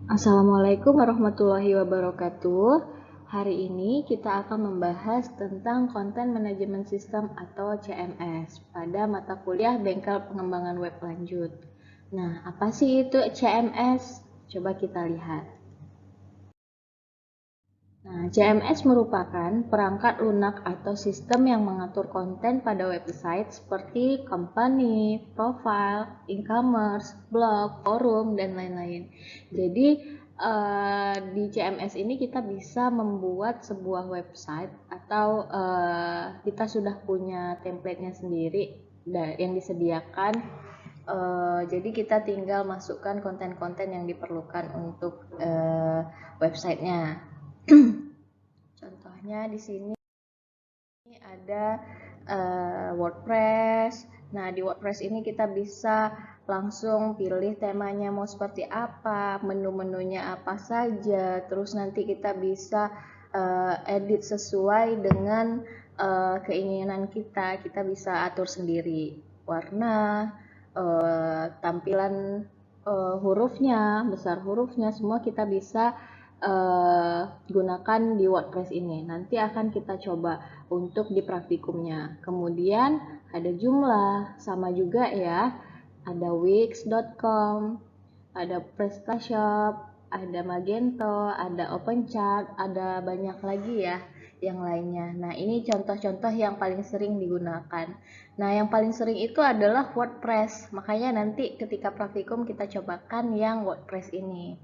Assalamualaikum warahmatullahi wabarakatuh. Hari ini kita akan membahas tentang konten manajemen sistem atau CMS pada mata kuliah Bengkel Pengembangan Web Lanjut. Nah, apa sih itu CMS? Coba kita lihat. Nah, CMS merupakan perangkat lunak atau sistem yang mengatur konten pada website seperti company, profile, e-commerce, blog, forum, dan lain-lain. Jadi, di CMS ini kita bisa membuat sebuah website atau kita sudah punya template-nya sendiri yang disediakan. Jadi kita tinggal masukkan konten-konten yang diperlukan untuk websitenya. Contohnya di sini ada WordPress. Nah, di WordPress ini kita bisa langsung pilih temanya mau seperti apa, menu-menunya apa saja. Terus nanti kita bisa edit sesuai dengan keinginan kita. Kita bisa atur sendiri warna, tampilan hurufnya, besar hurufnya, semua kita bisa gunakan di WordPress ini. Nanti akan kita coba untuk di praktikumnya. Kemudian ada jumlah, sama juga ya. Ada wix.com, ada PrestaShop, ada Magento, ada OpenChart, ada banyak lagi ya yang lainnya. Nah, ini contoh-contoh yang paling sering digunakan. Nah, yang paling sering itu adalah WordPress. Makanya nanti ketika praktikum kita cobakan yang WordPress ini,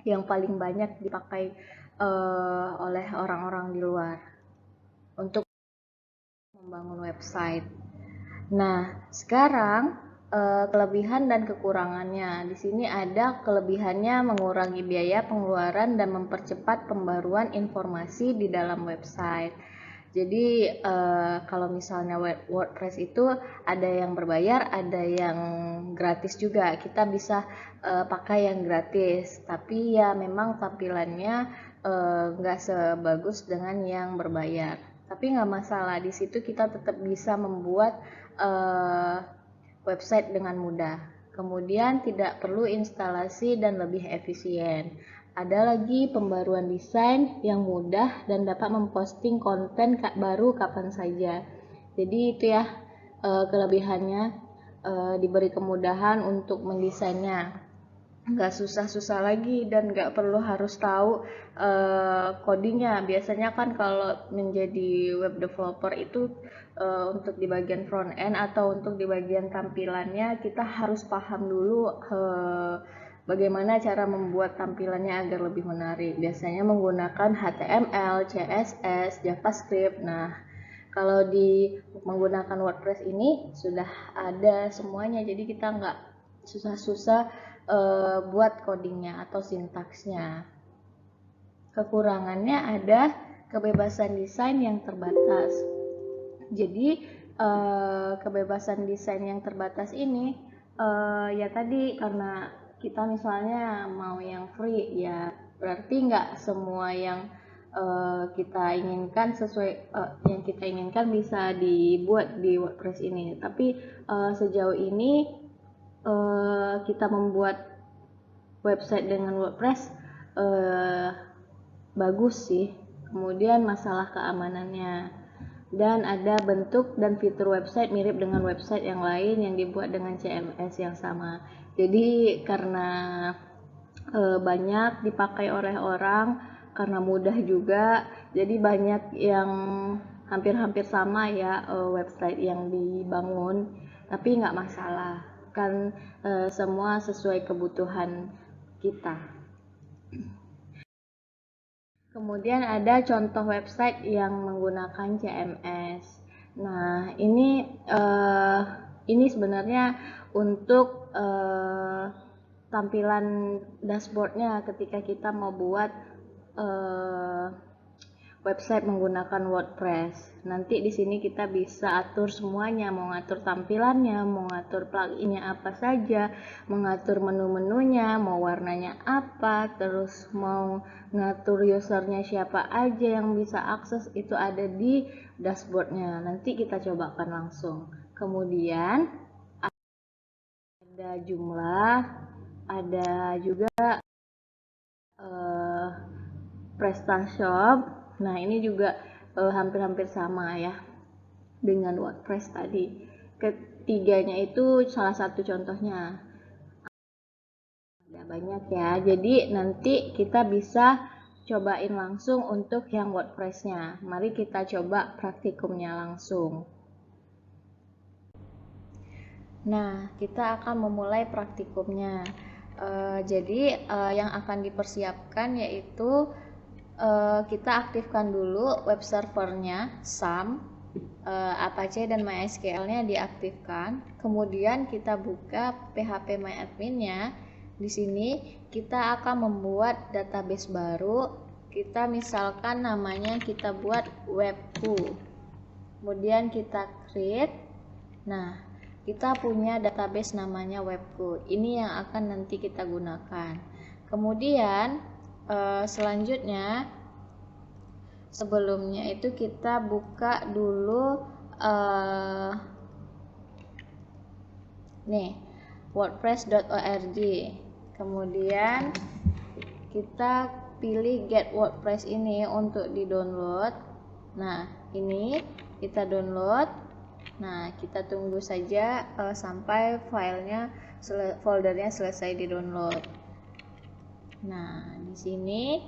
yang paling banyak dipakai oleh orang-orang di luar untuk membangun website. Nah, sekarang kelebihan dan kekurangannya. Di sini ada kelebihannya mengurangi biaya pengeluaran dan mempercepat pembaruan informasi di dalam website. Jadi kalau misalnya WordPress itu ada yang berbayar, ada yang gratis juga. Kita bisa pakai yang gratis, tapi ya memang tampilannya nggak sebagus dengan yang berbayar. Tapi nggak masalah, di situ kita tetap bisa membuat website dengan mudah. Kemudian tidak perlu instalasi dan lebih efisien. Ada lagi pembaruan desain yang mudah dan dapat memposting konten baru kapan saja. Jadi itu ya kelebihannya, diberi kemudahan untuk mendesainnya. Nggak susah-susah lagi dan nggak perlu harus tahu codingnya. Biasanya kan kalau menjadi web developer itu untuk di bagian front end atau untuk di bagian tampilannya kita harus paham dulu bagaimana cara membuat tampilannya agar lebih menarik. Biasanya menggunakan HTML, CSS, JavaScript. Nah, kalau di menggunakan WordPress ini sudah ada semuanya, jadi kita nggak susah-susah buat codingnya atau sintaksnya. Kekurangannya ada kebebasan desain yang terbatas. Jadi kebebasan desain yang terbatas ini ya tadi karena kita misalnya mau yang free, ya berarti nggak semua yang kita inginkan sesuai yang kita inginkan bisa dibuat di WordPress ini. Tapi sejauh ini kita membuat website dengan WordPress bagus sih. Kemudian masalah keamanannya, dan ada bentuk dan fitur website mirip dengan website yang lain yang dibuat dengan CMS yang sama. Jadi karena banyak dipakai oleh orang, karena mudah juga, jadi banyak yang hampir-hampir sama ya website yang dibangun. Tapi nggak masalah, kan semua sesuai kebutuhan kita. Kemudian ada contoh website yang menggunakan CMS. Nah, ini sebenarnya untuk tampilan dashboardnya ketika kita mau buat website menggunakan WordPress. Nanti di sini kita bisa atur semuanya, mau ngatur tampilannya, mau ngatur pluginnya apa saja, mengatur menu-menunya, mau warnanya apa, terus mau ngatur usernya siapa aja yang bisa akses, itu ada di dashboardnya. Nanti kita cobakan langsung. Kemudian ada jumlah, ada juga PrestaShop. Nah, ini juga hampir-hampir sama ya dengan WordPress tadi. Ketiganya itu salah satu contohnya. Ada banyak ya. Jadi nanti kita bisa cobain langsung untuk yang WordPress-nya. Mari kita coba praktikumnya langsung. Nah, kita akan memulai praktikumnya. Jadi yang akan dipersiapkan yaitu kita aktifkan dulu web servernya SAM, Apache dan MySQL-nya diaktifkan. Kemudian kita buka phpMyAdmin-nya. Di sini kita akan membuat database baru. Kita misalkan namanya kita buat webku. Kemudian kita create. Nah, kita punya database namanya webku. Ini yang akan nanti kita gunakan. Kemudian selanjutnya sebelumnya itu kita buka dulu nih wordpress.org. Kemudian kita pilih get WordPress ini untuk di-download. Nah, ini kita download. Nah, kita tunggu saja sampai foldernya selesai di-download. Nah, di sini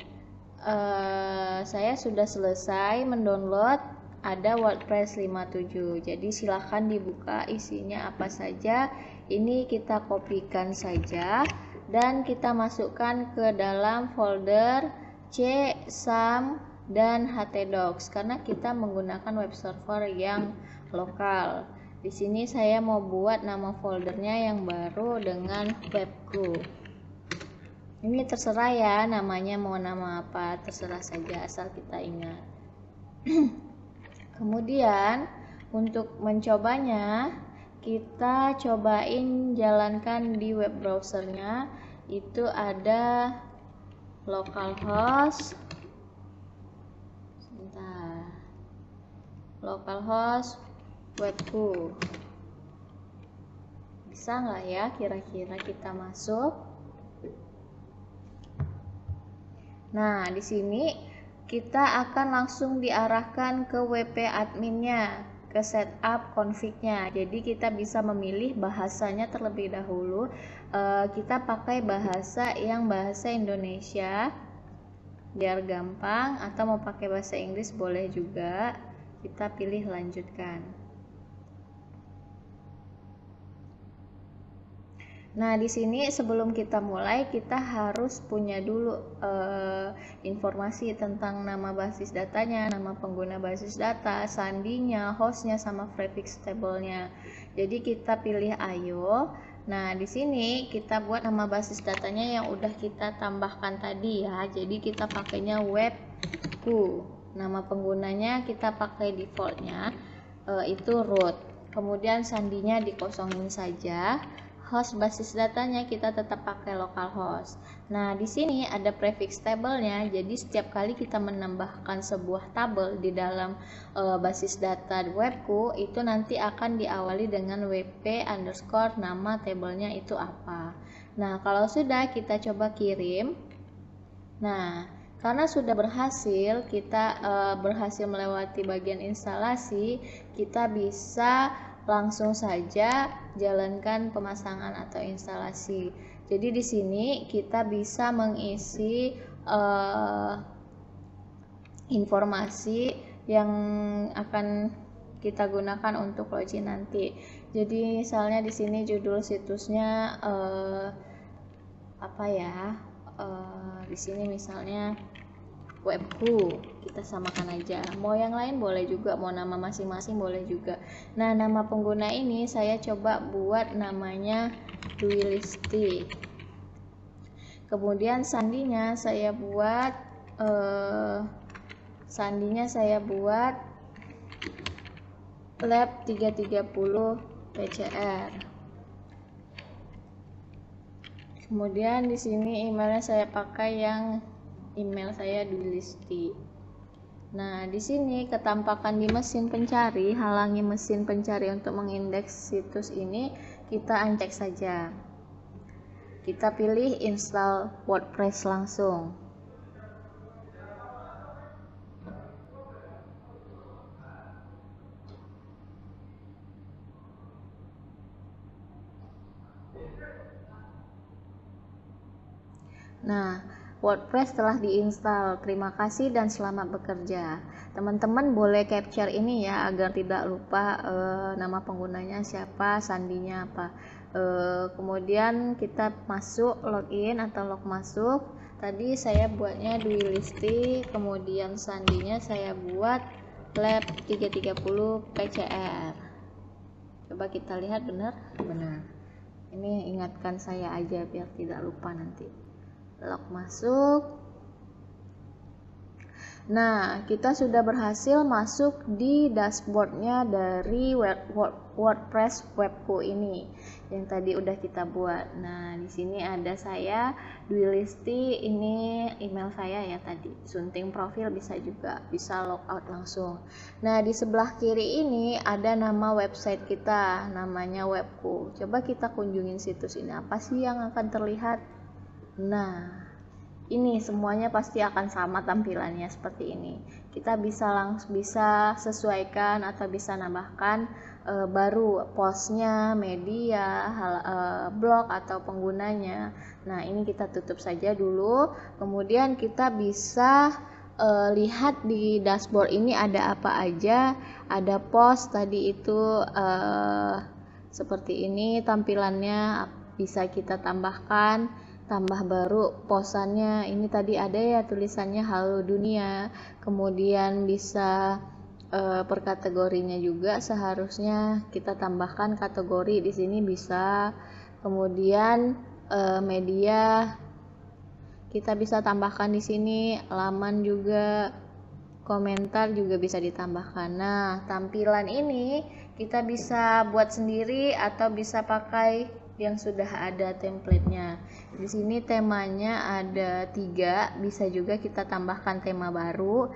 saya sudah selesai mendownload, ada WordPress 57. Jadi silahkan dibuka isinya apa saja. Ini kita kopikan saja dan kita masukkan ke dalam folder C, SAM, dan htdocs karena kita menggunakan web server yang lokal. Di sini saya mau buat nama foldernya yang baru dengan webku. Ini terserah ya, namanya mau nama apa, terserah saja asal kita ingat. Kemudian untuk mencobanya, kita cobain jalankan di web browsernya. Itu ada localhost. Sebentar. Localhost webku. Bisa nggak ya kira-kira kita masuk? Nah, di sini kita akan langsung diarahkan ke WP adminnya, ke setup config-nya. Jadi kita bisa memilih bahasanya terlebih dahulu. Kita pakai bahasa Indonesia biar gampang, atau mau pakai bahasa Inggris boleh juga. Kita pilih lanjutkan. Nah, di sini sebelum kita mulai, kita harus punya dulu informasi tentang nama basis datanya, nama pengguna basis data, sandinya, hostnya, sama prefix table-nya. Jadi kita pilih ayo. Nah, di sini kita buat nama basis datanya yang udah kita tambahkan tadi ya. Jadi kita pakainya webku. Nama penggunanya kita pakai defaultnya itu root. Kemudian sandinya dikosongin saja. Host basis datanya kita tetap pakai localhost. Nah, di sini ada prefix table-nya. Jadi setiap kali kita menambahkan sebuah tabel di dalam basis data webku, itu nanti akan diawali dengan wp underscore nama tabelnya itu apa. Nah, kalau sudah kita coba kirim. Nah, karena sudah berhasil, kita berhasil melewati bagian instalasi, kita bisa langsung saja jalankan pemasangan atau instalasi. Jadi di sini kita bisa mengisi informasi yang akan kita gunakan untuk login nanti. Jadi misalnya di sini judul situsnya apa ya? Di sini misalnya webku, kita samakan aja. Mau yang lain boleh juga, mau nama masing-masing boleh juga. Nah, nama pengguna ini saya coba buat namanya Dwi Listi. Kemudian sandinya saya buat lab 330 PCR. Kemudian di sini emailnya saya pakai yang email saya Dwi Listi. Nah, di sini ketampakan di mesin pencari, halangi mesin pencari untuk mengindeks situs ini, kita uncheck saja. Kita pilih install WordPress langsung. Nah, WordPress telah diinstal. Terima kasih dan selamat bekerja. Teman-teman boleh capture ini ya agar tidak lupa nama penggunanya siapa, sandinya apa. Kemudian kita masuk login atau log masuk. Tadi saya buatnya Dwi Listi, kemudian sandinya saya buat lab 330 PCR. Coba kita lihat benar? Benar. Ini ingatkan saya aja biar tidak lupa nanti. Log masuk. Nah, kita sudah berhasil masuk di dashboardnya dari WordPress webku ini yang tadi udah kita buat. Nah, di sini ada saya, Dwi Listi, ini email saya ya tadi. Sunting profil bisa juga, bisa logout langsung. Nah, di sebelah kiri ini ada nama website kita, namanya webku. Coba kita kunjungin situs ini. Apa sih yang akan terlihat? Nah, ini semuanya pasti akan sama tampilannya seperti ini. Kita bisa sesuaikan atau bisa nambahkan baru postnya, media, blog atau penggunanya. Nah, ini kita tutup saja dulu. Kemudian kita bisa lihat di dashboard ini ada apa aja. Ada post tadi itu seperti ini tampilannya, bisa kita tambah baru posannya. Ini tadi ada ya tulisannya halo dunia, kemudian bisa per kategorinya juga seharusnya kita tambahkan kategori di sini bisa. Kemudian media kita bisa tambahkan di sini, laman juga, komentar juga bisa ditambahkan. Nah, tampilan ini kita bisa buat sendiri atau bisa pakai yang sudah ada template-nya. Di sini temanya ada 3, bisa juga kita tambahkan tema baru.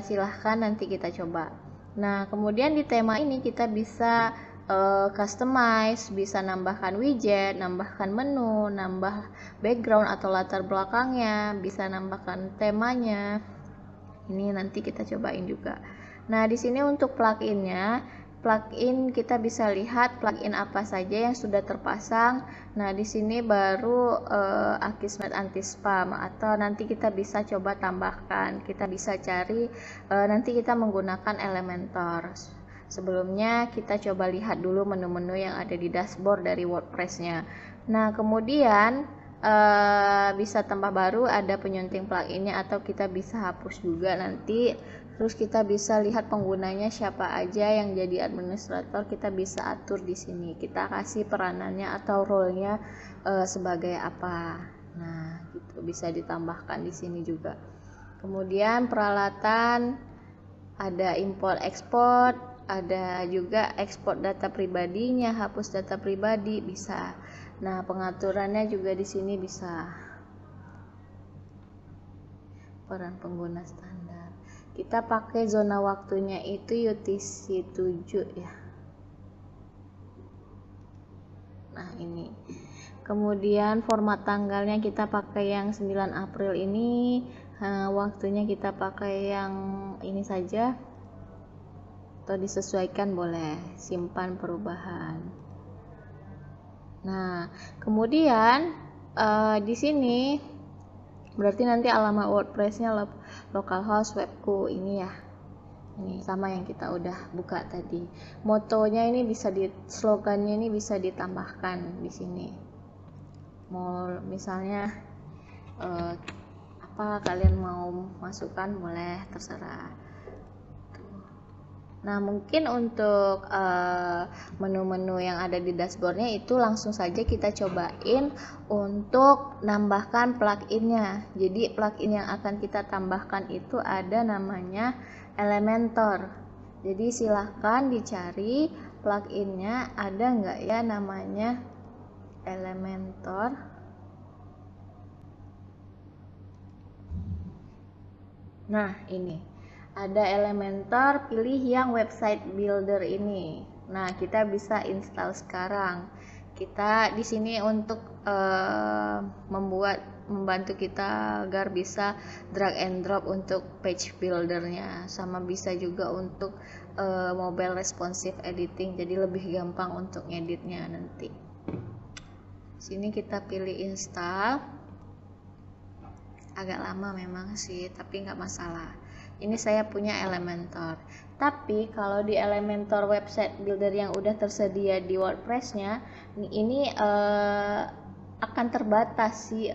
Silahkan nanti kita coba. Nah, kemudian di tema ini kita bisa customize, bisa nambahkan widget, nambahkan menu, nambah background atau latar belakangnya, bisa nambahkan temanya. Ini nanti kita cobain juga. Nah, di sini untuk plugin-nya, plugin kita bisa lihat plugin apa saja yang sudah terpasang. Nah, di sini baru Akismet anti spam, atau nanti kita bisa coba tambahkan. Kita bisa cari nanti kita menggunakan Elementor. Sebelumnya kita coba lihat dulu menu-menu yang ada di dashboard dari WordPress-nya. Nah, kemudian bisa tambah baru ada penyunting pluginnya, atau kita bisa hapus juga nanti. Terus kita bisa lihat penggunanya siapa aja yang jadi administrator, kita bisa atur di sini. Kita kasih peranannya atau role-nya sebagai apa. Nah, gitu bisa ditambahkan di sini juga. Kemudian peralatan ada import export, ada juga ekspor data pribadinya, hapus data pribadi bisa. Nah, pengaturannya juga di sini bisa. Peran pengguna standar. Kita pakai zona waktunya itu UTC 7 ya. Nah, ini. Kemudian format tanggalnya kita pakai yang 9 April ini. Waktunya kita pakai yang ini saja. Atau disesuaikan boleh. Simpan perubahan. Nah, kemudian di sini berarti nanti alamat WordPress-nya localhost webku ini ya. Ini sama yang kita udah buka tadi. Motonya ini bisa slogannya ini bisa ditambahkan di sini. Mau misalnya apa kalian mau masukkan boleh, terserah. Nah, mungkin untuk menu-menu yang ada di dashboardnya itu langsung saja kita cobain untuk nambahkan pluginnya. Jadi plugin yang akan kita tambahkan itu ada namanya Elementor. Jadi silahkan dicari pluginnya ada nggak ya namanya Elementor. Nah, ini. Ada Elementor, pilih yang website builder ini. Nah, kita bisa install sekarang. Kita di sini untuk membantu kita agar bisa drag and drop untuk page buildernya, sama bisa juga untuk mobile responsive editing, jadi lebih gampang untuk ngeditnya nanti. Sini kita pilih install, agak lama memang sih, tapi nggak masalah. Ini saya punya Elementor, tapi kalau di Elementor website builder yang udah tersedia di WordPress-nya, ini akan terbatas sih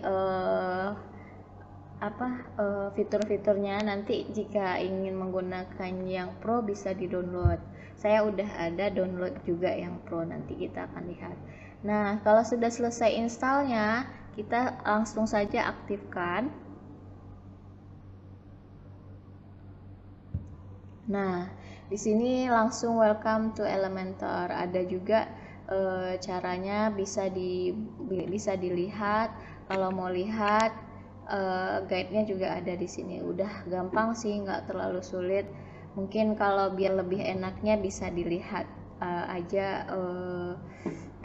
fitur-fiturnya. Nanti jika ingin menggunakan yang Pro bisa di-download. Saya udah ada download juga yang Pro, nanti kita akan lihat. Nah, kalau sudah selesai installnya, kita langsung saja aktifkan. Nah, di sini langsung welcome to Elementor. Ada juga caranya bisa dilihat. Kalau mau lihat guide-nya juga ada di sini. Udah gampang sih, nggak terlalu sulit. Mungkin kalau biar lebih enaknya bisa dilihat aja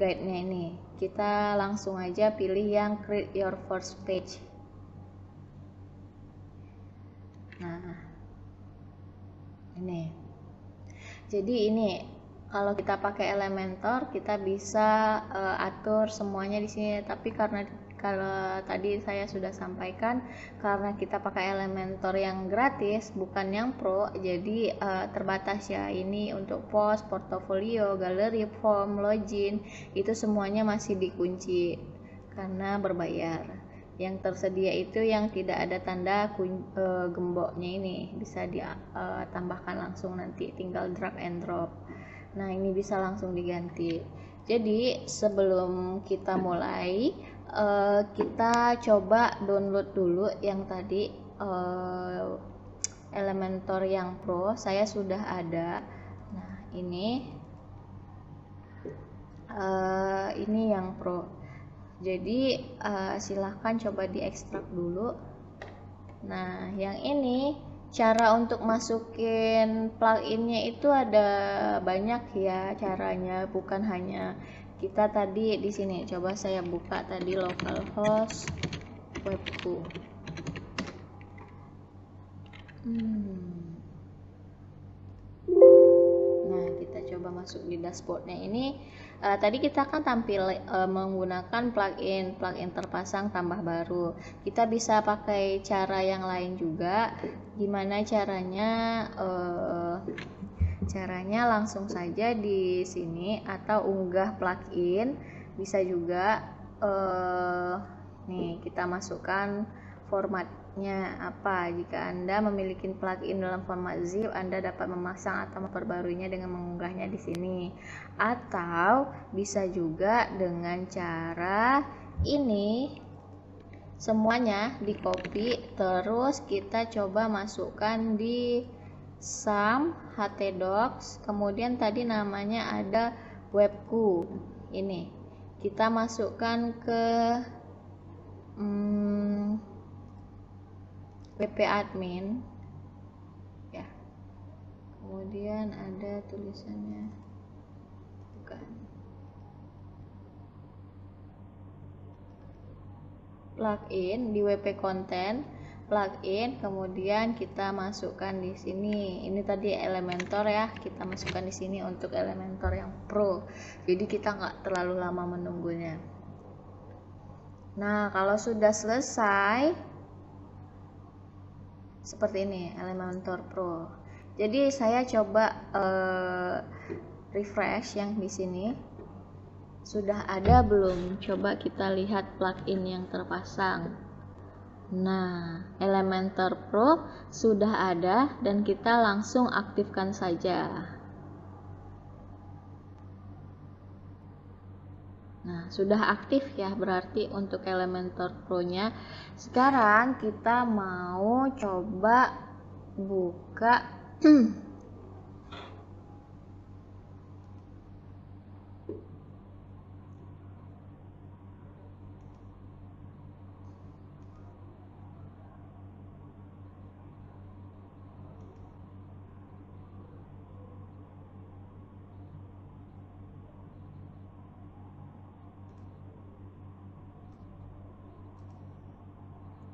guide-nya ini. Kita langsung aja pilih yang create your first page. Nah, ini. Jadi ini kalau kita pakai Elementor kita bisa atur semuanya di sini. Tapi karena kalau tadi saya sudah sampaikan, karena kita pakai Elementor yang gratis bukan yang Pro, jadi terbatas ya. Ini untuk post, portofolio, galeri, form, login itu semuanya masih dikunci karena berbayar. Yang tersedia itu yang tidak ada tanda gemboknya, ini bisa ditambahkan langsung, nanti tinggal drag and drop. Nah, ini bisa langsung diganti. Jadi sebelum kita mulai, kita coba download dulu yang tadi Elementor yang Pro. Saya sudah ada. Nah, ini yang Pro. Jadi silahkan coba diekstrak dulu. Nah, yang ini cara untuk masukin pluginnya itu ada banyak ya caranya, bukan hanya kita tadi di sini. Coba saya buka tadi localhost webku. Nah, kita coba masuk di dashboardnya ini. Tadi kita kan tampil menggunakan plugin terpasang tambah baru. Kita bisa pakai cara yang lain juga. Gimana caranya? Caranya langsung saja di sini atau unggah plugin. Bisa juga nih kita masukkan formatnya apa. Jika Anda memiliki plugin dalam format zip, Anda dapat memasang atau memperbaruinya dengan mengunggahnya di sini. Atau bisa juga dengan cara ini, semuanya di copy, terus kita coba masukkan di some htdocs, kemudian tadi namanya ada webku. Ini kita masukkan ke wp admin ya, kemudian ada tulisannya, bukan, plugin di wp content plugin, kemudian kita masukkan di sini. Ini tadi Elementor ya, kita masukkan di sini untuk Elementor yang Pro, jadi kita nggak terlalu lama menunggunya. Nah, kalau sudah selesai seperti ini Elementor Pro. Jadi saya coba refresh yang di sini. Sudah ada belum? Coba kita lihat plugin yang terpasang. Nah, Elementor Pro sudah ada dan kita langsung aktifkan saja. Nah, sudah aktif ya berarti untuk Elementor Pro-nya. Sekarang kita mau coba buka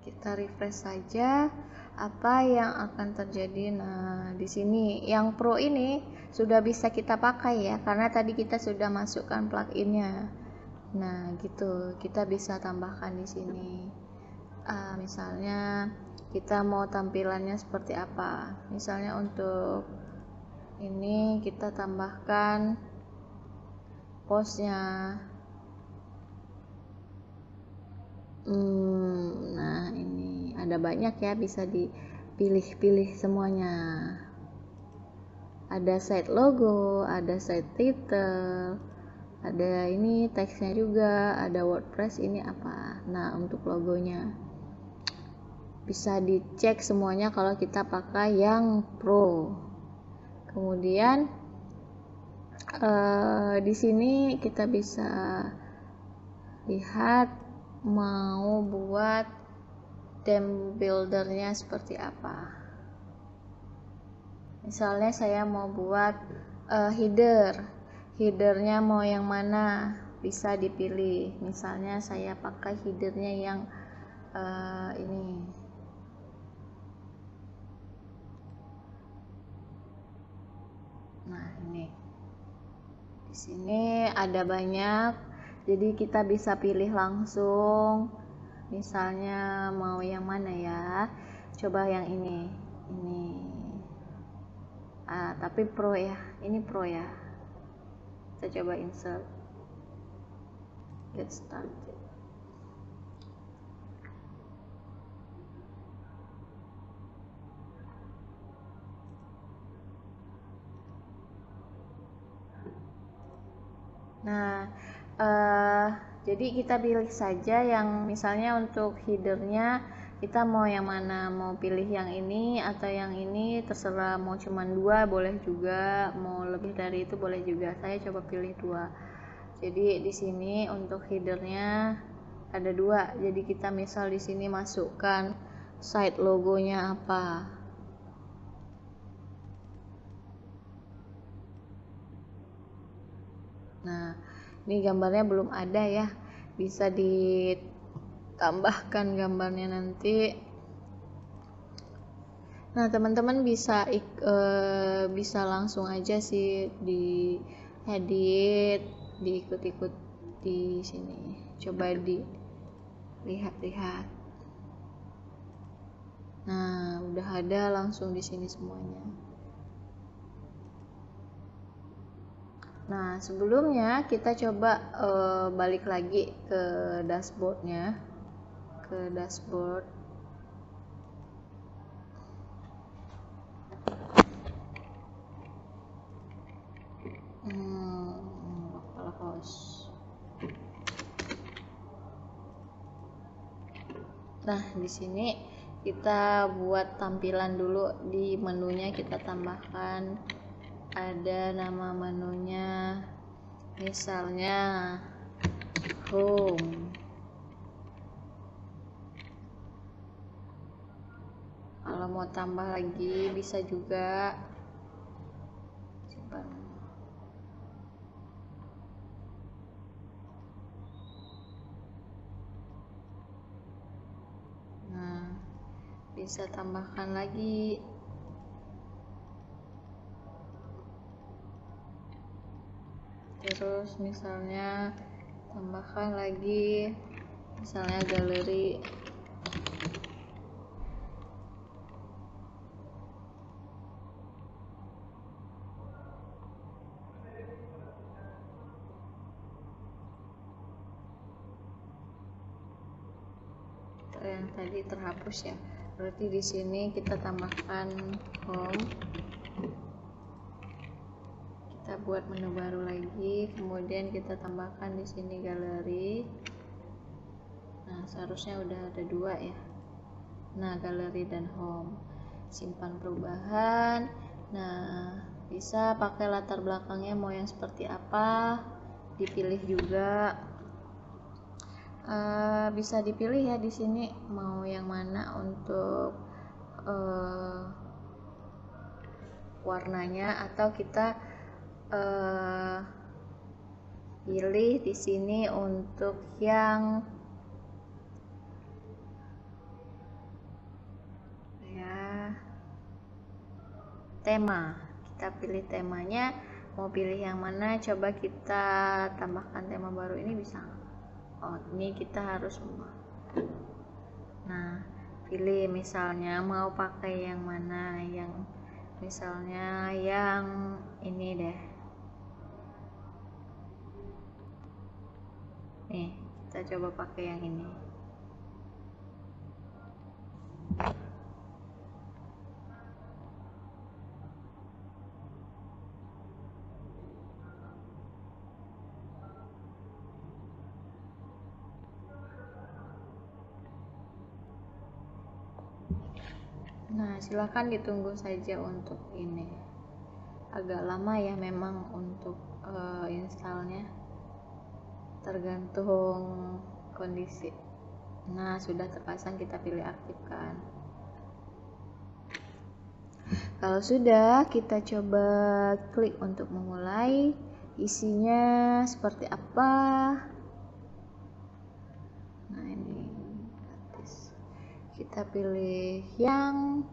Kita refresh saja apa yang akan terjadi. Nah, di sini yang Pro ini sudah bisa kita pakai ya, karena tadi kita sudah masukkan pluginnya. Nah, gitu. Kita bisa tambahkan di sini. Misalnya kita mau tampilannya seperti apa. Misalnya untuk ini kita tambahkan postnya. Nah, ini ada banyak ya, bisa dipilih-pilih semuanya. Ada site logo, ada site title, ada ini teksnya juga, ada WordPress ini apa. Nah, untuk logonya bisa dicek semuanya kalau kita pakai yang Pro. Kemudian di sini kita bisa lihat mau buat theme buildernya seperti apa. Misalnya saya mau buat headernya mau yang mana, bisa dipilih. Misalnya saya pakai headernya yang ini. Nah, ini di sini ada banyak, jadi kita bisa pilih langsung. Misalnya mau yang mana ya, coba yang ini tapi Pro ya, ini Pro ya. Kita coba insert, get started. Nah, jadi kita pilih saja yang misalnya untuk headernya kita mau yang mana, mau pilih yang ini atau yang ini, terserah. Mau cuman 2 boleh juga, mau lebih dari itu boleh juga. Saya coba pilih 2. Jadi di sini untuk headernya ada 2. Jadi kita misal di sini masukkan site logonya apa. Nah, ini gambarnya belum ada ya, bisa ditambahkan gambarnya nanti. Nah, teman-teman bisa bisa langsung aja sih di edit, diikut-ikut di sini. Coba dilihat-lihat. Nah, udah ada langsung di sini semuanya. Nah, sebelumnya kita coba balik lagi ke dashboardnya, ke dashboard. Nah, di sini kita buat tampilan dulu. Di menunya kita tambahkan, ada nama menunya, misalnya home. Kalau mau tambah lagi bisa juga. Nah, bisa tambahkan lagi. Terus misalnya tambahkan lagi, misalnya galeri. Yang tadi terhapus ya, berarti di sini kita tambahkan home. Kita buat menu baru lagi, kemudian kita tambahkan di sini galeri. Nah, seharusnya udah ada 2 ya. Nah, galeri dan home. Simpan perubahan. Nah, bisa pakai latar belakangnya mau yang seperti apa, dipilih juga. Bisa dipilih ya di sini mau yang mana untuk warnanya, atau kita pilih di sini untuk yang tema. Kita pilih temanya, mau pilih yang mana, coba kita tambahkan tema baru ini bisa. Oh, ini kita harus nah, pilih misalnya mau pakai yang mana, yang misalnya yang ini deh. Nih, kita coba pakai yang ini. Nah, silakan ditunggu saja untuk ini. Agak lama ya memang untuk installnya, tergantung kondisi. Nah, sudah terpasang, kita pilih aktifkan. Kalau sudah, kita coba klik untuk memulai. Isinya seperti apa? Nah, ini gratis. Kita pilih yang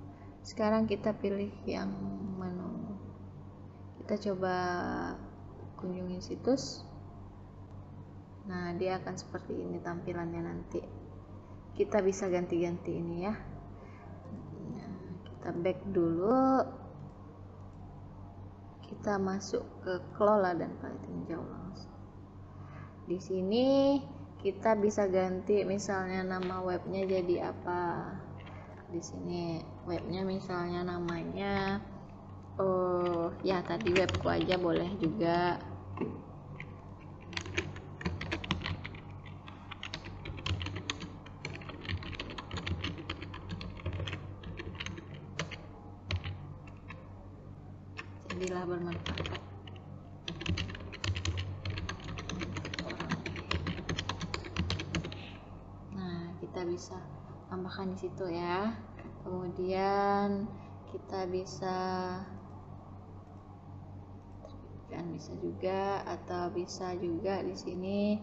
sekarang, kita pilih yang menu. Kita coba kunjungi situs. Nah, dia akan seperti ini tampilannya nanti. Kita bisa ganti-ganti ini ya. Nah, kita back dulu. Kita masuk ke kelola dan palet tinjau langsung. Di sini kita bisa ganti misalnya nama webnya jadi apa. Di sini webnya misalnya namanya ya tadi webku aja boleh juga. Jadilah bermanfaat. Nah, kita bisa tambahkan di situ ya. Kemudian kita bisa bisa juga, atau bisa juga di sini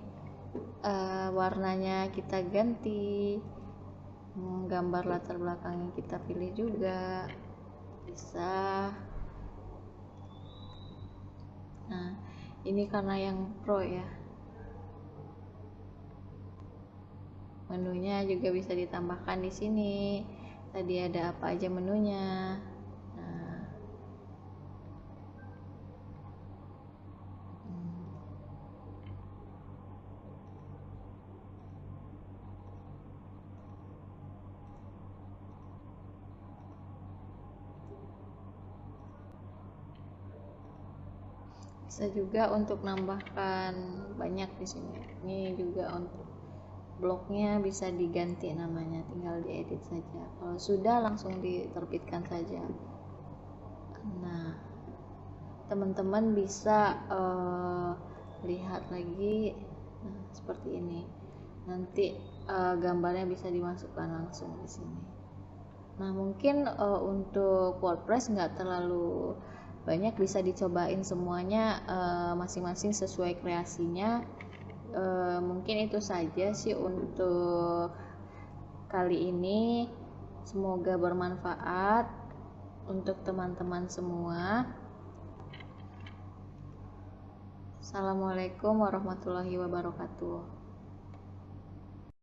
warnanya kita ganti, gambar latar belakangnya kita pilih juga bisa. Nah, ini karena yang pro ya, menunya juga bisa ditambahkan di sini. Tadi ada apa aja menunya. Nah, bisa juga untuk nambahkan banyak di sini. Ini juga untuk blognya bisa diganti namanya, tinggal diedit saja. Kalau sudah, langsung diterbitkan saja. Nah, teman-teman bisa lihat lagi. Nah, seperti ini. Nanti gambarnya bisa dimasukkan langsung di sini. Nah, mungkin untuk WordPress nggak terlalu banyak, bisa dicobain semuanya masing-masing sesuai kreasinya. Mungkin itu saja sih untuk kali ini. Semoga bermanfaat untuk teman-teman semua. Assalamualaikum warahmatullahi wabarakatuh.